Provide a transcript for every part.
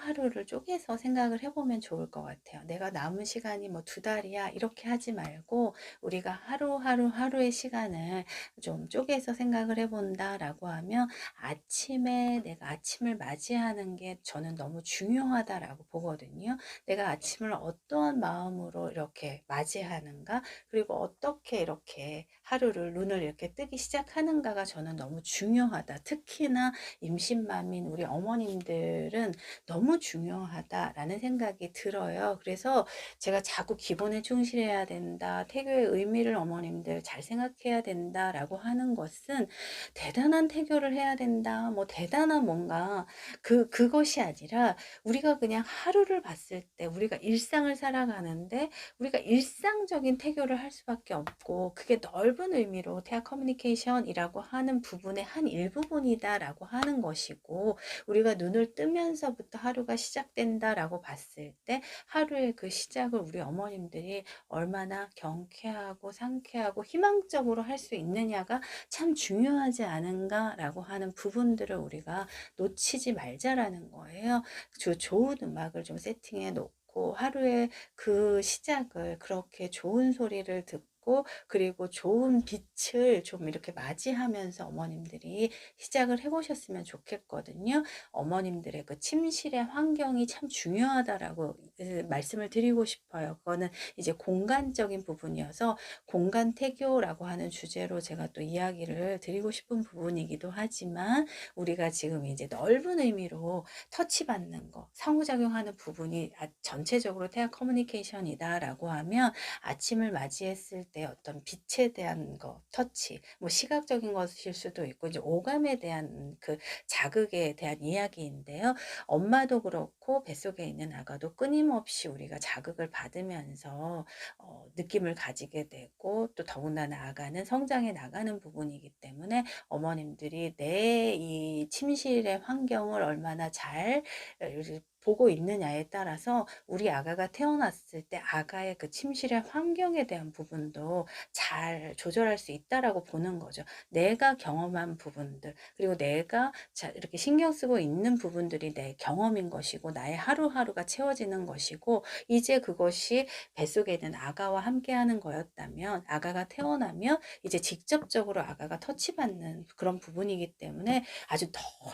하루하루를 쪼개서 생각을 해 보면 좋을 것 같아요. 내가 남은 시간이 뭐 2달이야 이렇게 하지 말고 우리가 하루의 시간을 좀 쪼개서 생각을 해 본다라고 하면 아침에 내가 아침을 맞이하는 게 저는 너무 중요하다라고 보거든요. 내가 아침을 어떠한 마음으로 이렇게 맞이하는가, 그리고 어떻게 이렇게 하루를 눈을 이렇게 뜨기 시작하는가가 저는 너무 중요하다. 특히나 임신맘인 우리 어머님들은 너무 중요하다라는 생각이 들어요. 그래서 제가 자꾸 기본에 충실해야 된다, 태교의 의미를 어머님들 잘 생각해야 된다라고 하는 것은 대단한 태교를 해야 된다, 뭐 대단한 뭔가 그것이 아니라 우리가 그냥 하루를 봤을 때 우리가 일상을 살아가는데 우리가 일상적인 태교를 할 수밖에 없고, 그게 넓은 의미로 대화 커뮤니케이션이라고 하는 부분의 한 일부분이다라고 하는 것이고, 우리가 눈을 뜨면서부터 하루가 시작된다라고 봤을 때 하루의 그 시작을 우리 어머님들이 얼마나 경쾌하고 상쾌하고 희망적으로 할 수 있느냐가 참 중요하지 않은가라고 하는 부분들을 우리가 놓치지 말자라는 거예요. 좋은 음악을 좀 세팅해 놓고 하루의 그 시작을 그렇게 좋은 소리를 듣고, 그리고 좋은 빛을 좀 이렇게 맞이하면서 어머님들이 시작을 해 보셨으면 좋겠거든요. 어머님들의 그 침실의 환경이 참 중요하다라고 말씀을 드리고 싶어요. 그거는 이제 공간적인 부분이어서 공간 태교라고 하는 주제로 제가 또 이야기를 드리고 싶은 부분이기도 하지만, 우리가 지금 이제 넓은 의미로 터치받는 거, 상호작용하는 부분이 전체적으로 대화 커뮤니케이션이다라고 하면 아침을 맞이했을 때 어떤 빛에 대한 거, 터치, 뭐 시각적인 것일 수도 있고 이제 오감에 대한 그 자극에 대한 이야기인데요. 엄마도 그렇고 뱃속에 있는 아가도 끊임없이 우리가 자극을 받으면서 느낌을 가지게 되고, 또 더군다나 아가는 성장해 나가는 부분이기 때문에 어머님들이 내 이 침실의 환경을 얼마나 잘 보고 있느냐에 따라서 우리 아가가 태어났을 때 아가의 그 침실의 환경에 대한 부분도 잘 조절할 수 있다라고 보는 거죠. 내가 경험한 부분들, 그리고 내가 이렇게 신경 쓰고 있는 부분들이 내 경험인 것이고 나의 하루하루가 채워지는 것이고, 이제 그것이 뱃속에 있는 아가와 함께하는 거였다면 아가가 태어나면 이제 직접적으로 아가가 터치받는 그런 부분이기 때문에 아주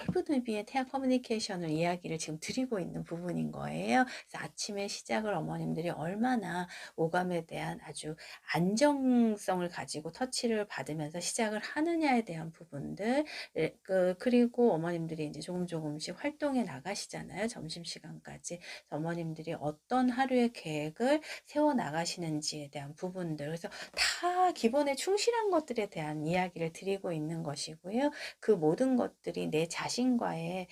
넓은 의미의 태아 커뮤니케이션을 이야기를 지금 드리고 있는 부분인 거예요. 그래서 아침의 시작을 어머님들이 얼마나 오감에 대한 아주 안정성을 가지고 터치를 받으면서 시작을 하느냐에 대한 부분들, 그리고 어머님들이 이제 조금씩 활동에 나가시잖아요. 점심시간까지. 어머님들이 어떤 하루의 계획을 세워 나가시는지에 대한 부분들, 그래서 다 기본에 충실한 것들에 대한 이야기를 드리고 있는 것이고요. 그 모든 것들이 내 자신과의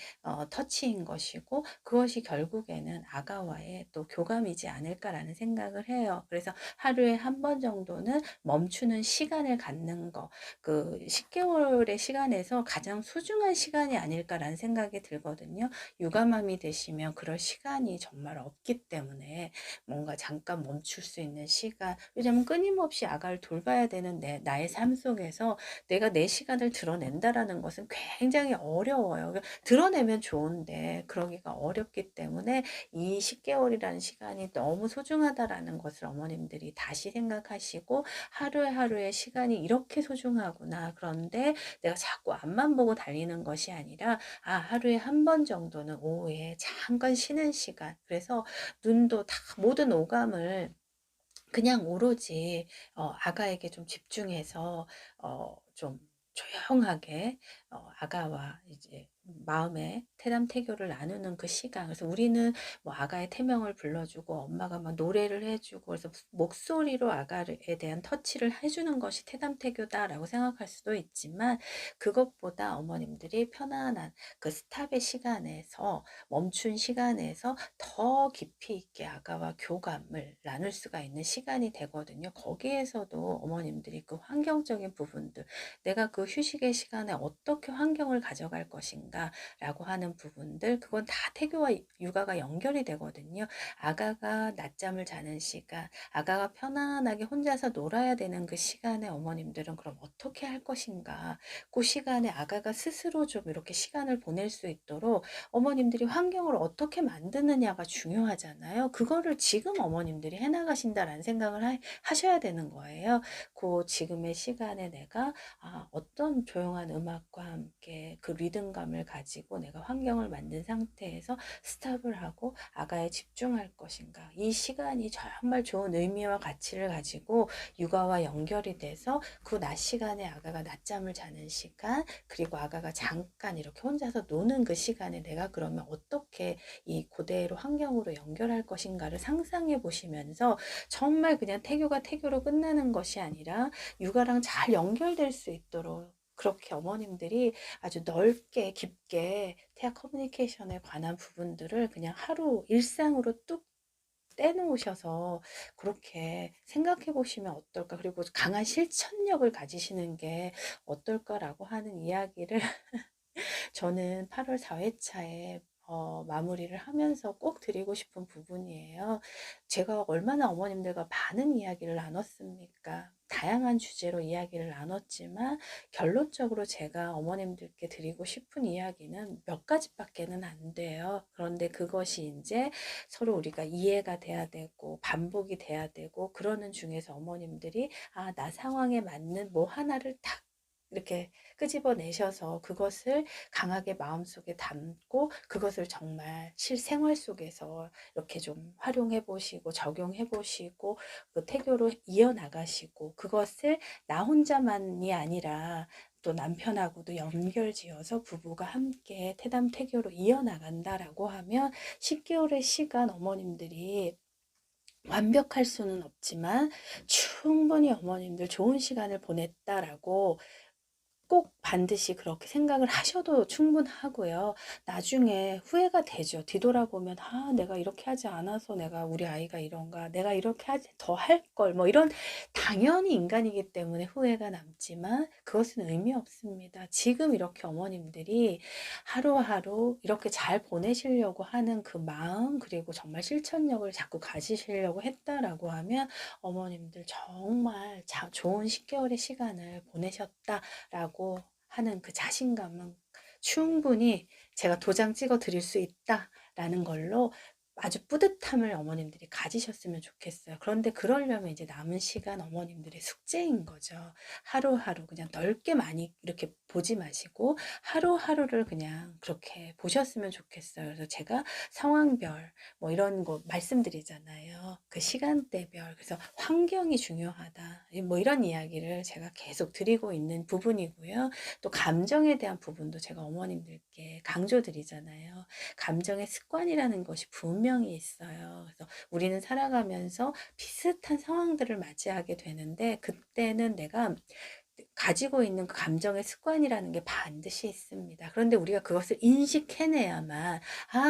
터치인 것이고, 그것이 결국에는 아가와의 또 교감이지 않을까라는 생각을 해요. 그래서 하루에 한 번 정도는 멈추는 시간을 갖는 거, 그 10개월의 시간에서 가장 소중한 시간이 아닐까라는 생각이 들거든요. 육아맘이 되시면 그럴 시간이 정말 없기 때문에 뭔가 잠깐 멈출 수 있는 시간, 왜냐면 끊임없이 아가를 돌봐야 되는 나의 삶 속에서 내가 내 시간을 드러낸다라는 것은 굉장히 어려워요. 드러내면 좋은데 그러기가 어렵기 때문에 이 10개월이라는 시간이 너무 소중하다라는 것을 어머님들이 다시 생각하시고, 하루의 시간이 이렇게 소중하구나. 그런데 내가 자꾸 앞만 보고 달리는 것이 아니라 하루에 한 번 정도는 오후에 잠깐 쉬는 시간, 그래서 눈도 다 모든 오감을 그냥 오로지 아가에게 좀 집중해서 좀 조용하게 아가와 이제 마음의 태담 태교를 나누는 그 시간. 그래서 우리는 뭐 아가의 태명을 불러주고 엄마가 막 노래를 해주고, 그래서 목소리로 아가에 대한 터치를 해주는 것이 태담 태교다라고 생각할 수도 있지만, 그것보다 어머님들이 편안한 그 스탑의 시간에서, 멈춘 시간에서 더 깊이 있게 아가와 교감을 나눌 수가 있는 시간이 되거든요. 거기에서도 어머님들이 그 환경적인 부분들, 내가 그 휴식의 시간에 어떻게 환경을 가져갈 것인가, 된다라고 하는 부분들, 그건 다 태교와 육아가 연결이 되거든요. 아가가 낮잠을 자는 시간, 아가가 편안하게 혼자서 놀아야 되는 그 시간에 어머님들은 그럼 어떻게 할 것인가? 그 시간에 아가가 스스로 좀 이렇게 시간을 보낼 수 있도록 어머님들이 환경을 어떻게 만드느냐가 중요하잖아요. 그거를 지금 어머님들이 해나가신다라는 생각을 하셔야 되는 거예요. 그 지금의 시간에 내가 어떤 조용한 음악과 함께 그 리듬감을 가지고 내가 환경을 만든 상태에서 스탑을 하고 아가에 집중할 것인가. 이 시간이 정말 좋은 의미와 가치를 가지고 육아와 연결이 돼서 그 낮 시간에 아가가 낮잠을 자는 시간, 그리고 아가가 잠깐 이렇게 혼자서 노는 그 시간에 내가 그러면 어떻게 이 그대로 환경으로 연결할 것인가를 상상해 보시면서 정말 그냥 태교가 태교로 끝나는 것이 아니라 육아랑 잘 연결될 수 있도록 그렇게 어머님들이 아주 넓게 깊게 태아 커뮤니케이션에 관한 부분들을 그냥 하루 일상으로 뚝 떼놓으셔서 그렇게 생각해 보시면 어떨까. 그리고 강한 실천력을 가지시는 게 어떨까라고 하는 이야기를 저는 8월 4회차에 마무리를 하면서 꼭 드리고 싶은 부분이에요. 제가 얼마나 어머님들과 많은 이야기를 나눴습니까? 다양한 주제로 이야기를 나눴지만 결론적으로 제가 어머님들께 드리고 싶은 이야기는 몇 가지밖에는 안 돼요. 그런데 그것이 이제 서로 우리가 이해가 돼야 되고 반복이 돼야 되고 그러는 중에서 어머님들이 나 상황에 맞는 뭐 하나를 딱 이렇게 끄집어내셔서 그것을 강하게 마음속에 담고 그것을 정말 실생활 속에서 이렇게 좀 활용해 보시고 적용해 보시고 그 태교로 이어나가시고 그것을 나 혼자만이 아니라 또 남편하고도 연결지어서 부부가 함께 태담 태교로 이어나간다라고 하면 10개월의 시간 어머님들이 완벽할 수는 없지만 충분히 어머님들 좋은 시간을 보냈다라고 꼭 반드시 그렇게 생각을 하셔도 충분하고요. 나중에 후회가 되죠. 뒤돌아보면 내가 이렇게 하지 않아서 내가 우리 아이가 이런가, 내가 이렇게 하지 더 할 걸, 뭐 이런 당연히 인간이기 때문에 후회가 남지만 그것은 의미 없습니다. 지금 이렇게 어머님들이 하루하루 이렇게 잘 보내시려고 하는 그 마음, 그리고 정말 실천력을 자꾸 가지시려고 했다라고 하면 어머님들 정말 좋은 10개월의 시간을 보내셨다라고 하는 그 자신감은 충분히 제가 도장 찍어 드릴 수 있다라는 걸로 아주 뿌듯함을 어머님들이 가지셨으면 좋겠어요. 그런데 그러려면 이제 남은 시간 어머님들의 숙제인 거죠. 하루하루 그냥 넓게 많이 이렇게 보지 마시고 하루하루를 그냥 그렇게 보셨으면 좋겠어요. 그래서 제가 상황별 뭐 이런 거 말씀드리잖아요. 그 시간대별. 그래서 환경이 중요하다. 뭐 이런 이야기를 제가 계속 드리고 있는 부분이고요. 또 감정에 대한 부분도 제가 어머님들께 강조드리잖아요. 감정의 습관이라는 것이 분명히 있어요. 그래서 우리는 살아가면서 비슷한 상황들을 맞이하게 되는데 그때는 내가 가지고 있는 그 감정의 습관이라는 게 반드시 있습니다. 그런데 우리가 그것을 인식해내야만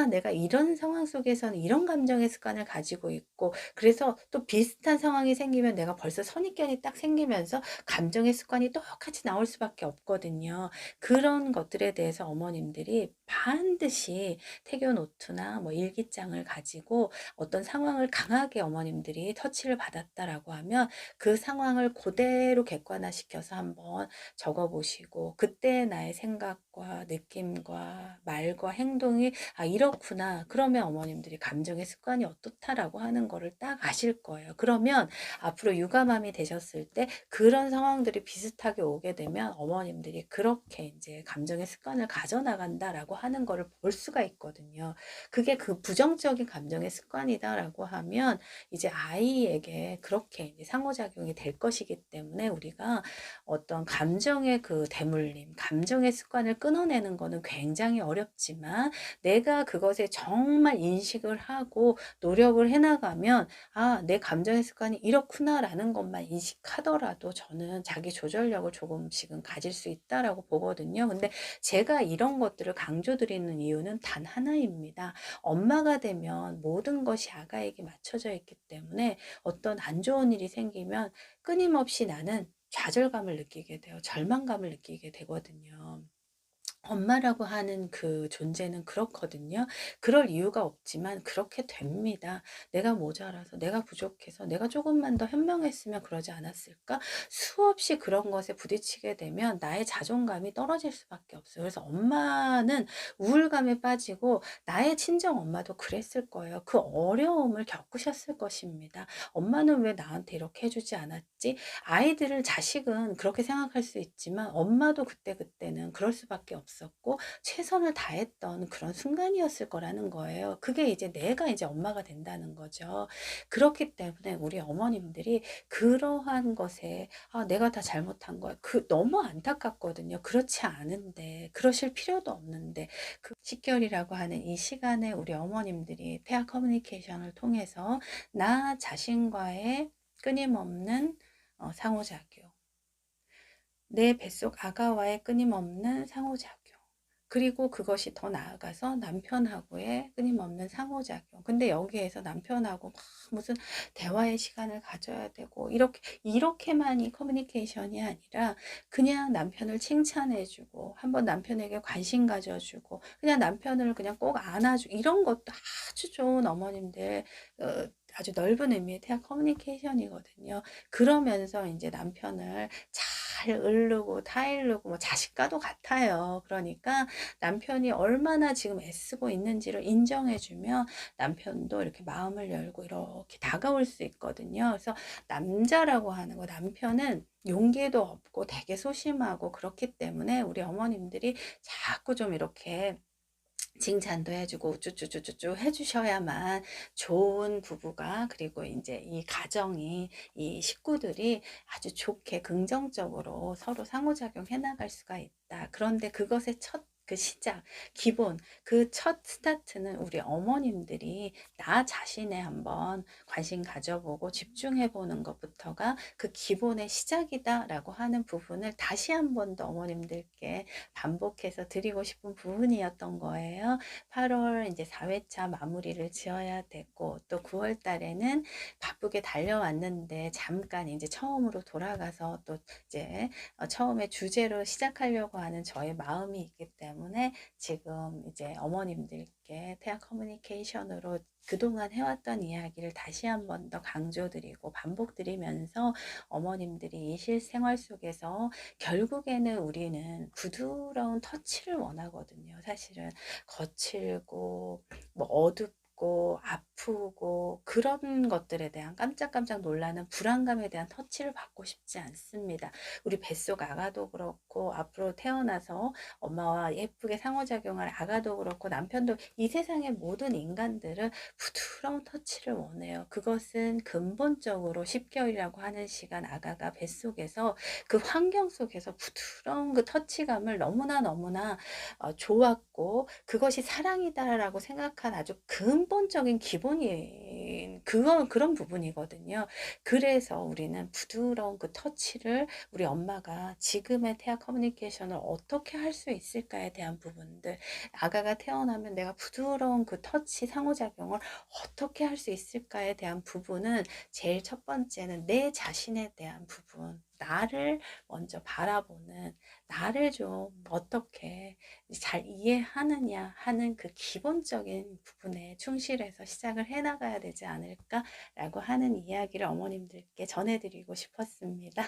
내가 이런 상황 속에서는 이런 감정의 습관을 가지고 있고 그래서 또 비슷한 상황이 생기면 내가 벌써 선입견이 딱 생기면서 감정의 습관이 똑같이 나올 수밖에 없거든요. 그런 것들에 대해서 어머님들이 반드시 태교 노트나 뭐 일기장을 가지고 어떤 상황을 강하게 어머님들이 터치를 받았다라고 하면 그 상황을 그대로 객관화시켜서 한번 적어보시고 그때 나의 생각과 느낌과 말과 행동이 이렇구나. 그러면 어머님들이 감정의 습관이 어떻다라고 하는 거를 딱 아실 거예요. 그러면 앞으로 육아맘이 되셨을 때 그런 상황들이 비슷하게 오게 되면 어머님들이 그렇게 이제 감정의 습관을 가져나간다라고 하는 거를 볼 수가 있거든요. 그게 그 부정적인 감정의 습관이다라고 하면 이제 아이에게 그렇게 이제 상호작용이 될 것이기 때문에 우리가 어떤 감정의 그 대물림, 감정의 습관을 끊어내는 거는 굉장히 어렵지만 내가 그것에 정말 인식을 하고 노력을 해나가면 내 감정의 습관이 이렇구나라는 것만 인식하더라도 저는 자기 조절력을 조금씩은 가질 수 있다라고 보거든요. 근데 제가 이런 것들을 강조드리는 이유는 단 하나입니다. 엄마가 되면 모든 것이 아가에게 맞춰져 있기 때문에 어떤 안 좋은 일이 생기면 끊임없이 나는 좌절감을 느끼게 돼요. 절망감을 느끼게 되거든요. 엄마라고 하는 그 존재는 그렇거든요. 그럴 이유가 없지만 그렇게 됩니다. 내가 모자라서, 내가 부족해서, 내가 조금만 더 현명했으면 그러지 않았을까? 수없이 그런 것에 부딪히게 되면 나의 자존감이 떨어질 수밖에 없어요. 그래서 엄마는 우울감에 빠지고 나의 친정 엄마도 그랬을 거예요. 그 어려움을 겪으셨을 것입니다. 엄마는 왜 나한테 이렇게 해주지 않았지? 아이들을 자식은 그렇게 생각할 수 있지만 엄마도 그때그때는 그럴 수밖에 없었고 최선을 다했던 그런 순간이었을 거라는 거예요. 그게 이제 내가 이제 엄마가 된다는 거죠. 그렇기 때문에 우리 어머님들이 그러한 것에 내가 다 잘못한 거야. 너무 안타깝거든요. 그렇지 않은데 그러실 필요도 없는데 그 10개월이라고 하는 이 시간에 우리 어머님들이 페어 커뮤니케이션을 통해서 나 자신과의 끊임없는 상호작용, 내 뱃속 아가와의 끊임없는 상호작용, 그리고 그것이 더 나아가서 남편하고의 끊임없는 상호작용. 근데 여기에서 남편하고 막 무슨 대화의 시간을 가져야 되고 이렇게만이 커뮤니케이션이 아니라 그냥 남편을 칭찬해주고 한번 남편에게 관심 가져주고 그냥 남편을 그냥 꼭 안아주고 이런 것도 아주 좋은 어머님들, 아주 넓은 의미의 대화 커뮤니케이션이거든요. 그러면서 이제 남편을 잘 으르고 타이르고 뭐 자식과도 같아요. 그러니까 남편이 얼마나 지금 애쓰고 있는지를 인정해주면 남편도 이렇게 마음을 열고 이렇게 다가올 수 있거든요. 그래서 남자라고 하는 거, 남편은 용기도 없고 되게 소심하고 그렇기 때문에 우리 어머님들이 자꾸 좀 이렇게 칭찬도 해주고 우쭈쭈쭈쭈쭈 해주셔야만 좋은 부부가, 그리고 이제 이 가정이, 이 식구들이 아주 좋게 긍정적으로 서로 상호작용 해 나갈 수가 있다. 그런데 그것의 첫 그 시작, 기본, 그 첫 스타트는 우리 어머님들이 나 자신에 한번 관심 가져보고 집중해 보는 것부터가 그 기본의 시작이다라고 하는 부분을 다시 한 번 더 어머님들께 반복해서 드리고 싶은 부분이었던 거예요. 8월 이제 4회차 마무리를 지어야 됐고 또 9월 달에는 바쁘게 달려왔는데 잠깐 이제 처음으로 돌아가서 또 이제 처음에 주제로 시작하려고 하는 저의 마음이 있기 때문에 지금 이제 어머님들께 페어 커뮤니케이션으로 그동안 해왔던 이야기를 다시 한 번 더 강조드리고 반복드리면서 어머님들이 이 실생활 속에서 결국에는 우리는 부드러운 터치를 원하거든요. 사실은 거칠고 뭐 어둡고 아프고 그런 것들에 대한 깜짝깜짝 놀라는 불안감에 대한 터치를 받고 싶지 않습니다. 우리 뱃속 아가도 그렇고 앞으로 태어나서 엄마와 예쁘게 상호작용할 아가도 그렇고 남편도, 이 세상의 모든 인간들은 부드러운 터치를 원해요. 그것은 근본적으로 10개월이라고 하는 시간 아가가 뱃속에서 그 환경 속에서 부드러운 그 터치감을 너무나 좋았고 그것이 사랑이다라고 생각한 아주 근본적인 기본이 그런 부분이거든요. 그래서 우리는 부드러운 그 터치를 우리 엄마가 지금의 태아 커뮤니케이션을 어떻게 할 수 있을까에 대한 부분들, 아가가 태어나면 내가 부드러운 그 터치 상호작용을 어떻게 할 수 있을까에 대한 부분은 제일 첫 번째는 내 자신에 대한 부분, 나를 먼저 바라보는, 나를 좀 어떻게 잘 이해하느냐 하는 그 기본적인 부분에 충실해서 시작을 해 나가야 되지 않을까라고 하는 이야기를 어머님들께 전해드리고 싶었습니다.